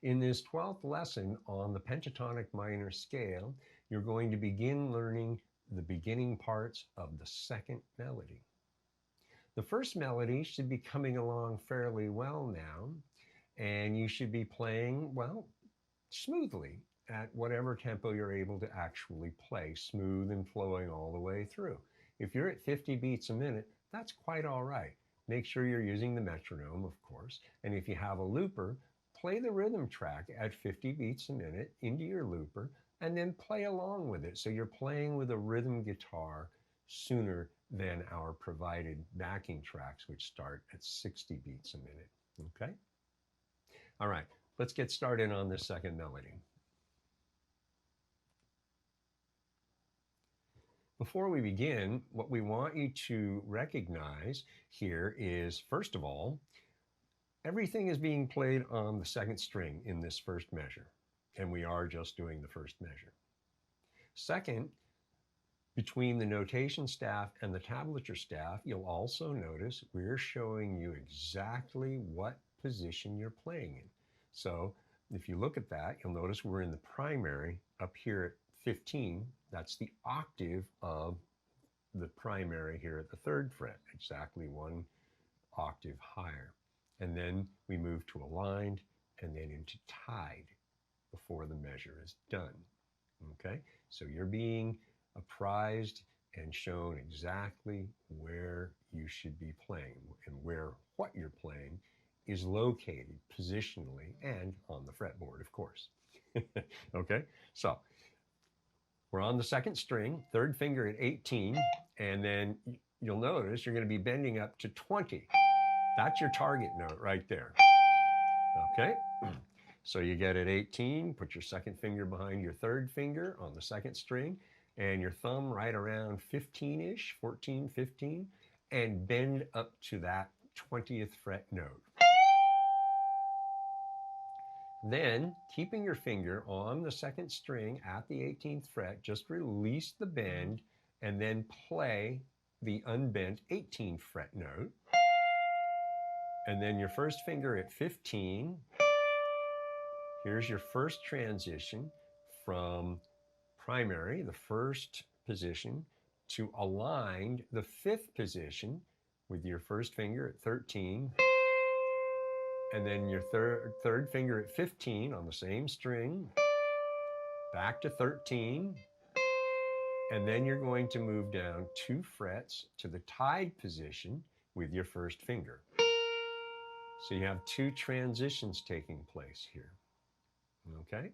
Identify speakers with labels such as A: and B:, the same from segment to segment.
A: In this 12th lesson on the pentatonic minor scale, you're going to begin learning the beginning parts of the second melody. The first melody should be coming along fairly well now, and you should be playing, well, smoothly at whatever tempo you're able to actually play, smooth and flowing all the way through. If you're at 50 beats a minute, that's quite all right. Make sure you're using the metronome, of course, and if you have a looper, play the rhythm track at 50 beats a minute into your looper and then play along with it. So you're playing with a rhythm guitar sooner than our provided backing tracks, which start at 60 beats a minute. Okay? All right, let's get started on this second melody. Before we begin, what we want you to recognize here is, first of all, everything is being played on the second string in this first measure, and we are just doing the first measure. Second, between the notation staff and the tablature staff, you'll also notice we're showing you exactly what position you're playing in. So if you look at that, you'll notice we're in the primary up here at 15. That's the octave of the primary here at the 3rd fret, exactly 1 octave higher. And then we move to aligned and then into tied before the measure is done. Okay, so you're being apprised and shown exactly where you should be playing and where what you're playing is located positionally and on the fretboard, of course. Okay, so we're on the second string, 3rd finger at 18, and then you'll notice you're going to be bending up to 20. That's your target note right there. Okay, so you get at 18, put your second finger behind your 3rd finger on the second string, and your thumb right around 15-ish, 14, 15, and bend up to that 20th fret note. Then, keeping your finger on the second string at the 18th fret, just release the bend and then play the unbent 18th fret note. And then your first finger at 15, here's your first transition from primary, the 1st position, to aligned, the 5th position, with your first finger at 13, and then your third finger at 15 on the same string, back to 13, and then you're going to move down 2 frets to the tied position with your first finger. So you have 2 transitions taking place here. Okay?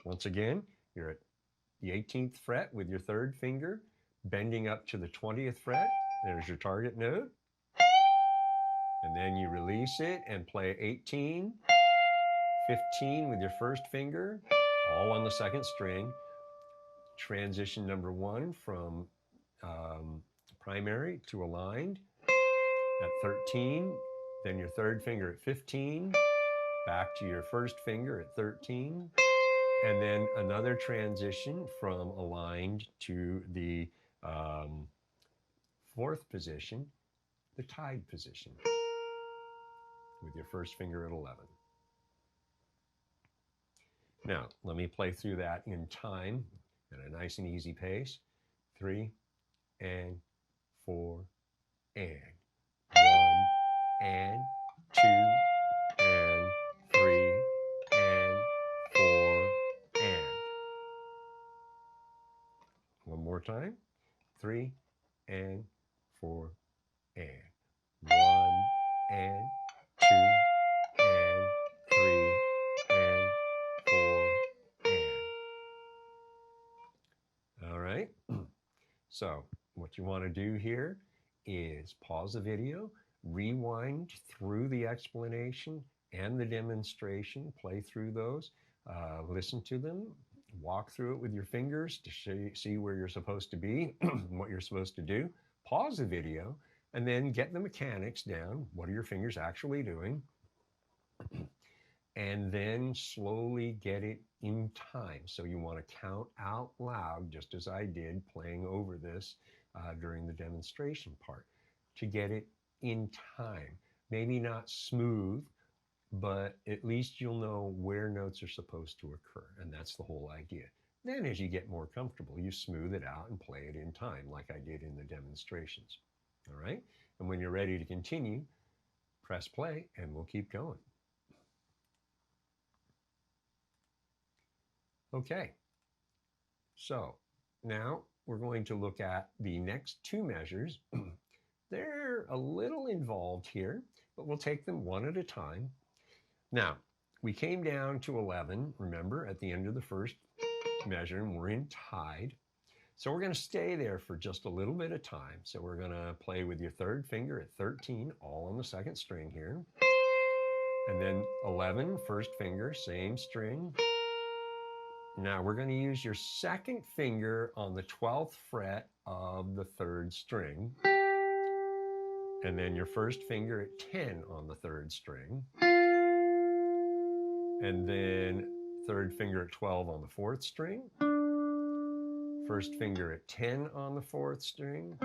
A: Once again, you're at the 18th fret with your 3rd finger, bending up to the 20th fret. There's your target note. And then you release it and play 18, 15 with your first finger, all on the second string. Transition number 1 from primary to aligned at 13, then your 3rd finger at 15, back to your first finger at 13, and then another transition from aligned to the 4th position, the tied position, with your first finger at 11. Now, let me play through that in time at a nice and easy pace. 3 and 4 and 1 and 2 and 3 and 4 and. One more time. 3 and 4 and. 1 and 2 and 3 and 4 and. All right. So what you want to do here is pause the video, rewind through the explanation and the demonstration, play through those, listen to them, walk through it with your fingers to see where you're supposed to be, what you're supposed to do, pause the video, and then get the mechanics down. What are your fingers actually doing? And then slowly get it in time. So you want to count out loud, just as I did playing over this during the demonstration part, to get it in time. Maybe not smooth, but at least you'll know where notes are supposed to occur, and that's the whole idea. Then as you get more comfortable, you smooth it out and play it in time like I did in the demonstrations. All right? And when you're ready to continue, press play and we'll keep going. Okay, so now we're going to look at the next two measures. They're a little involved here, but we'll take them one at a time. Now, we came down to 11, remember, at the end of the first measure, and we're in tied. So we're going to stay there for just a little bit of time. So we're going to play with your third finger at 13, all on the second string here. And then 11, first finger, same string. Now we're going to use your second finger on the 12th fret of the third string. And then your first finger at 10 on the third string. And then third finger at 12 on the fourth string. First finger at 10 on the fourth string.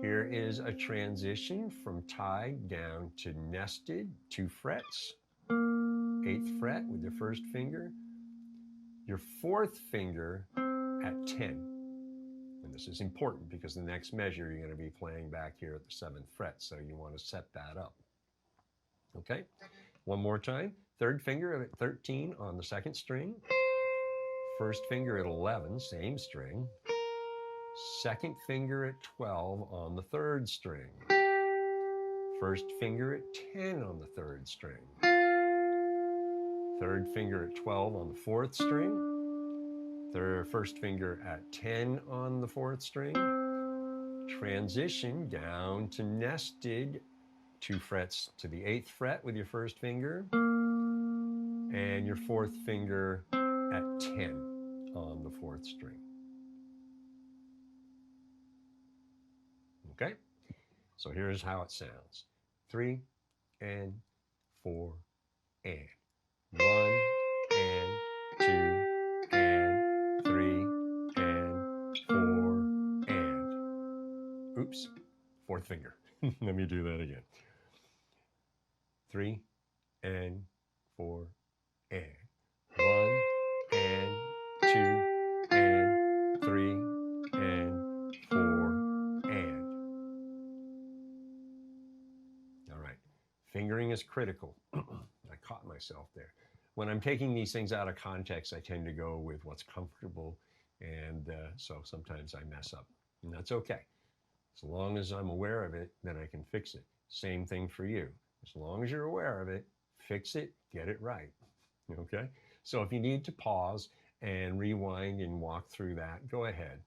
A: Here is a transition from tied down to nested, 2 frets. 8th fret with your first finger. Your fourth finger at 10. And this is important because the next measure you're going to be playing back here at the 7th fret, so you want to set that up. Okay, one more time. Third finger at 13 on the second string. First finger at 11, same string. Second finger at 12 on the third string. First finger at 10 on the third string. Third finger at 12 on the fourth string. First finger at 10 on the fourth string. Transition down to nested, 2 frets to the 8th fret with your first finger. And your fourth finger at 10 on the fourth string. Okay, so here's how it sounds. 3 and 4 and 1 and 2 and 3 and 4 and. Oops, fourth finger. Let me do that again. 3 and 4 and 1 and 2 and 3 and 4 and. All right, fingering is critical. I caught myself there. When I'm taking these things out of context, I tend to go with what's comfortable, and so sometimes I mess up, and that's okay. As long as I'm aware of it, then I can fix it. Same thing for you. As long as you're aware of it, fix it, get it right. Okay? So if you need to pause and rewind and walk through that, go ahead.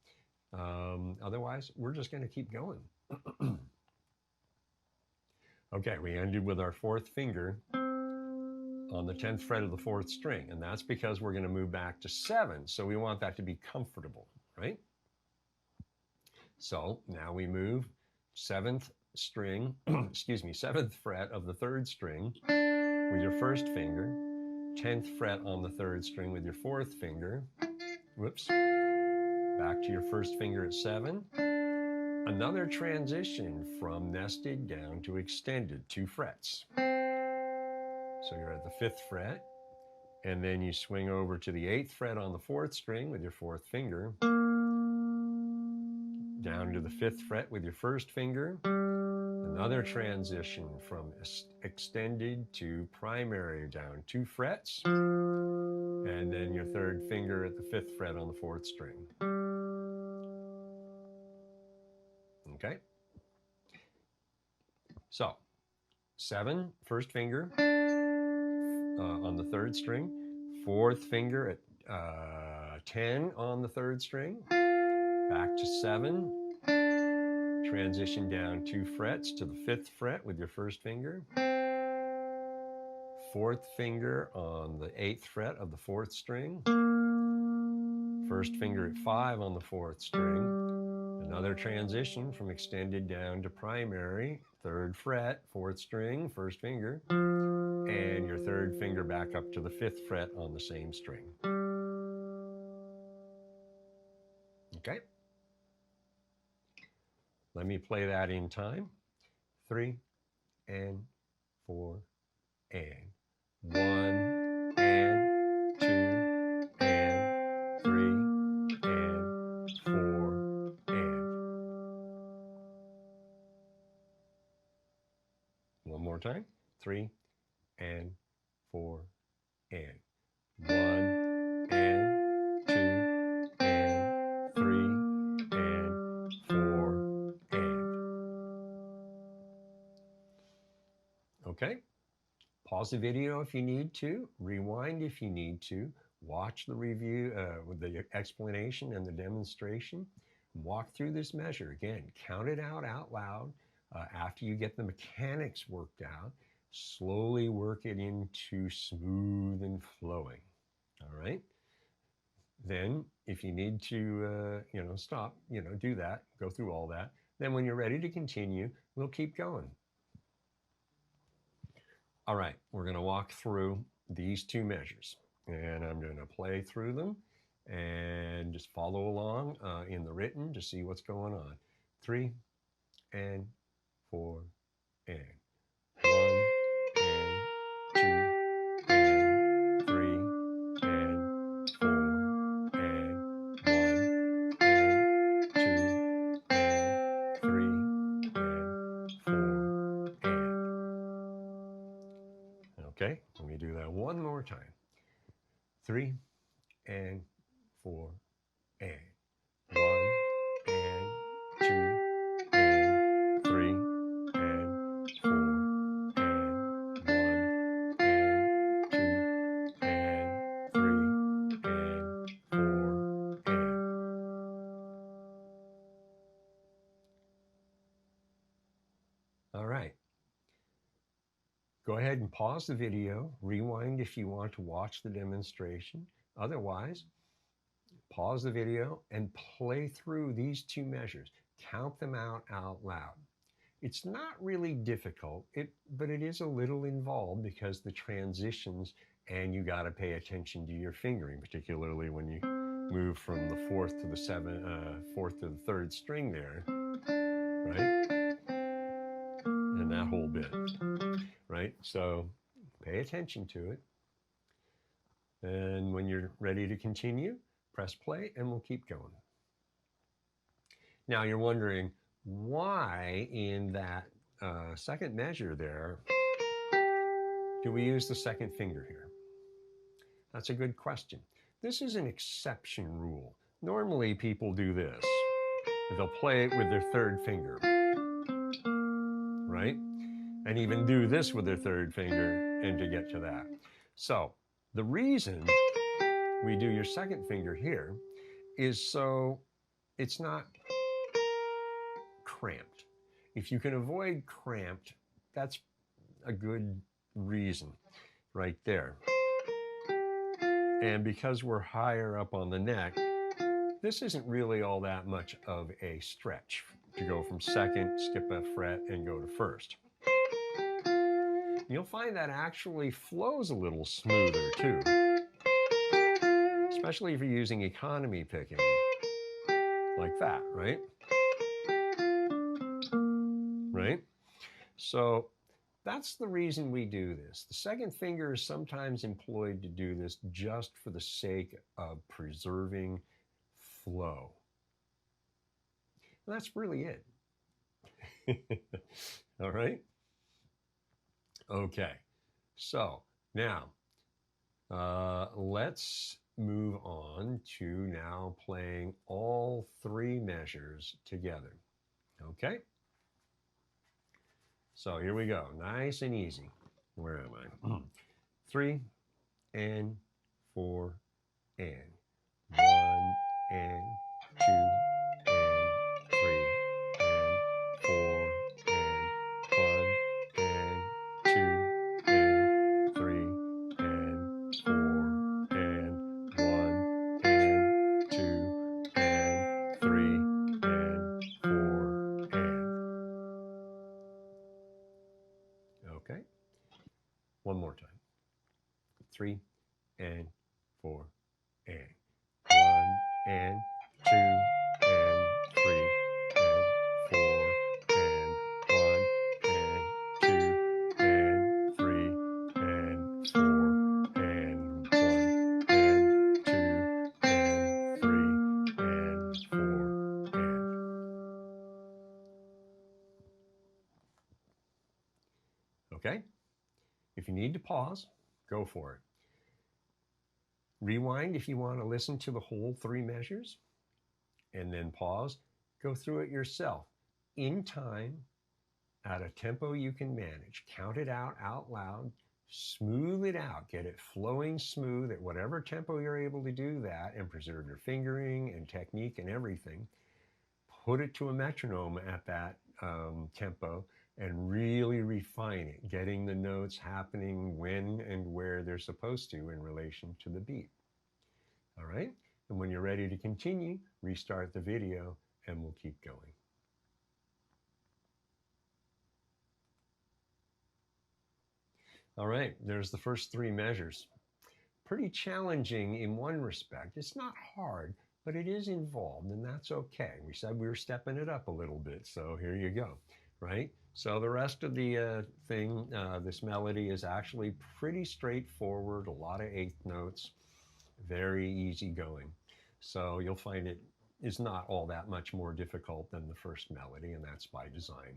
A: Otherwise, we're just going to keep going. Okay, we ended with our fourth finger on the 10th fret of the fourth string, and that's because we're going to move back to 7, so we want that to be comfortable, right? So now we move 7th string, excuse me, 7th fret of the third string with your first finger, 10th fret on the third string with your fourth finger, whoops, back to your first finger at 7, another transition from nested down to extended, 2 frets. So you're at the 5th fret, and then you swing over to the 8th fret on the fourth string with your fourth finger, down to the 5th fret with your first finger, another transition from extended to primary down 2 frets, and then your third finger at the 5th fret on the fourth string. Okay? So, 7, first finger on the third string, fourth finger at 10 on the third string, back to 7, transition down 2 frets to the 5th fret with your first finger, fourth finger on the 8th fret of the fourth string, first finger at 5 on the fourth string, another transition from extended down to primary, 3rd fret, 4th string, first finger, and your 3rd finger back up to the 5th fret on the same string. Okay? Let me play that in time. 3 and 4 and 1 and 2 and 3 and 4 and. One more time. 3 and 4 and. 1 and 2 and 3 and 4 and. Okay. Pause the video if you need to, rewind if you need to, watch the review with the explanation and the demonstration, walk through this measure. Again, count it out loud. After you get the mechanics worked out, slowly work it into smooth and flowing. All right? Then if you need to, stop, do that, go through all that. Then when you're ready to continue, we'll keep going. All right, we're going to walk through these two measures, and I'm going to play through them and just follow along in the written to see what's going on. 3 and 4 and. 1 and 2 and 3 and 4 and. 1 and 2 and 3 and 4 and. Okay, let me do that one more time. 3 and 4 and. 1 and 2 and 3 and 4 and. 1 and 2 and 3 and 4 and. All right. Go ahead and pause the video, rewind if you want to watch the demonstration. Otherwise, pause the video and play through these two measures. Count them out loud. It's not really difficult, but it is a little involved because the transitions, and you got to pay attention to your fingering, particularly when you move from the fourth to the third string there, right? And that whole bit. Right? So pay attention to it. And when you're ready to continue, press play and we'll keep going. Now you're wondering why in that second measure there, do we use the second finger here? That's a good question. This is an exception rule. Normally people do this. They'll play it with their third finger, right? And even do this with their third finger and to get to that. So the reason we do your second finger here is so it's not cramped. If you can avoid cramped, that's a good reason right there. And because we're higher up on the neck, this isn't really all that much of a stretch to go from second, skip a fret, and go to first. You'll find that actually flows a little smoother too, especially if you're using economy picking like that, right? Right? So that's the reason we do this. The second finger is sometimes employed to do this just for the sake of preserving flow. And that's really it. All right? Okay, so now let's move on to now playing all three measures together. Okay? So here we go, nice and easy. Where am I? 3 and 4 and. 1 and 2 and 3 and 4 and. 1 and 2 and 3 and 4 and. 1 and 2 and 3 and 4 and. Okay. One more time. 3 and 4 and. 1 and 2 and 3 and 4 and. 1 and 2 and 3 and 4 Okay? If you need to pause, go for it. Rewind if you want to listen to the whole 3 measures, and then pause. Go through it yourself in time at a tempo you can manage. Count it out loud. Smooth it out. Get it flowing smooth at whatever tempo you're able to do that, and preserve your fingering and technique and everything. Put it to a metronome at that tempo and really refine it, getting the notes happening when and where they're supposed to in relation to the beat. All right? And when you're ready to continue, restart the video and we'll keep going. All right, there's the first 3 measures. Pretty challenging in one respect. It's not hard, but it is involved, and that's okay. We said we were stepping it up a little bit, so here you go, right? So the rest of the thing, this melody is actually pretty straightforward, a lot of 8th notes, very easy going. So you'll find it is not all that much more difficult than the first melody, and that's by design,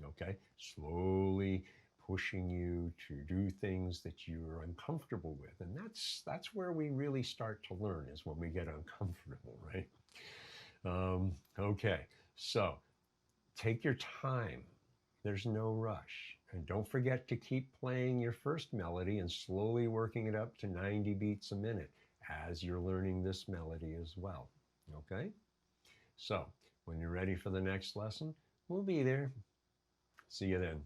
A: okay? Slowly pushing you to do things that you're uncomfortable with. And that's where we really start to learn, is when we get uncomfortable, right? Okay, so take your time. There's no rush. And don't forget to keep playing your first melody and slowly working it up to 90 beats a minute as you're learning this melody as well, okay? So when you're ready for the next lesson, we'll be there. See you then.